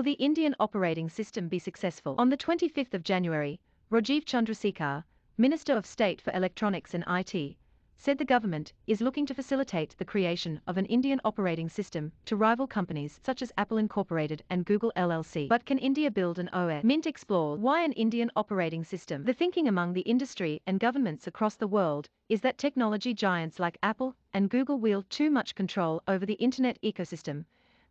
Will the Indian operating system be successful? On the 25th of January, Rajiv Chandrasekhar, Minister of State for Electronics and IT, said the government is looking to facilitate the creation of an Indian operating system to rival companies such as Apple Incorporated and Google LLC. But can India build an OS? Mint explored why an Indian operating system. The thinking among the industry and governments across the world is that technology giants like Apple and Google wield too much control over the internet ecosystem,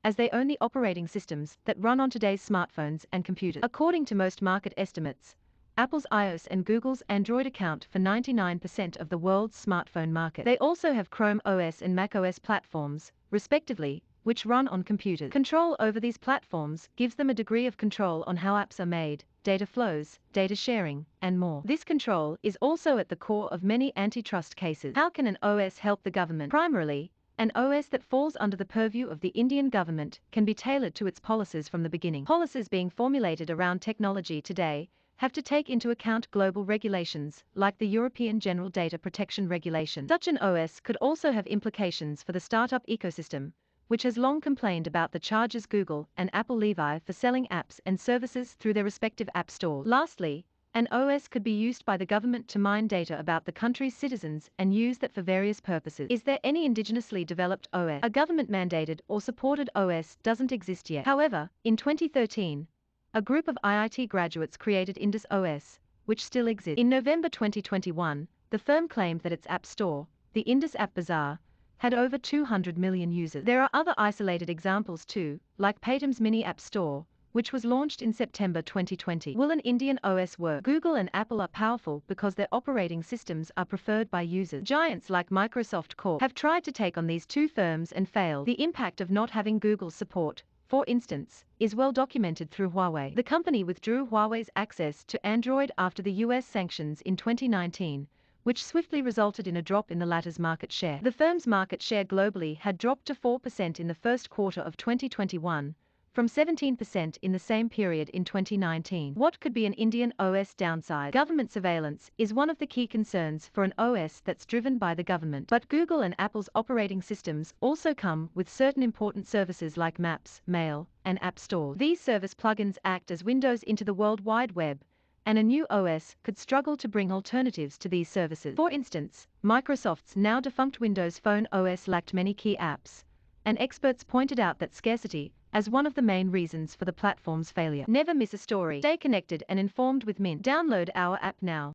as they own the operating systems that run on today's smartphones and computers. According to most market estimates, Apple's iOS and Google's Android account for 99% of the world's smartphone market. They also have Chrome OS and macOS platforms, respectively, which run on computers. Control over these platforms gives them a degree of control on how apps are made, data flows, data sharing, and more. This control is also at the core of many antitrust cases. How can an OS help the government? Primarily, an OS that falls under the purview of the Indian government can be tailored to its policies from the beginning. Policies being formulated around technology today have to take into account global regulations, like the European General Data Protection Regulation. Such an OS could also have implications for the startup ecosystem, which has long complained about the charges Google and Apple levy for selling apps and services through their respective app stores. Lastly, an OS could be used by the government to mine data about the country's citizens and use that for various purposes. Is there any indigenously developed OS? A government-mandated or supported OS doesn't exist yet. However, in 2013, a group of IIT graduates created Indus OS, which still exists. In November 2021, the firm claimed that its app store, the Indus App Bazaar, had over 200 million users. There are other isolated examples too, like Paytm's mini app store, which was launched in September 2020. Will an Indian OS work? Google and Apple are powerful because their operating systems are preferred by users. Giants like Microsoft Corp have tried to take on these two firms and failed. The impact of not having Google's support, for instance, is well documented through Huawei. The company withdrew Huawei's access to Android after the US sanctions in 2019, which swiftly resulted in a drop in the latter's market share. The firm's market share globally had dropped to 4% in the first quarter of 2021, from 17% in the same period in 2019. What could be an Indian OS downside? Government surveillance is one of the key concerns for an OS that's driven by the government. But Google and Apple's operating systems also come with certain important services like Maps, Mail, and App Stores. These service plugins act as windows into the World Wide Web, and a new OS could struggle to bring alternatives to these services. For instance, Microsoft's now defunct Windows Phone OS lacked many key apps, and experts pointed out that scarcity as one of the main reasons for the platform's failure. Never miss a story. Stay connected and informed with Mint. Download our app now.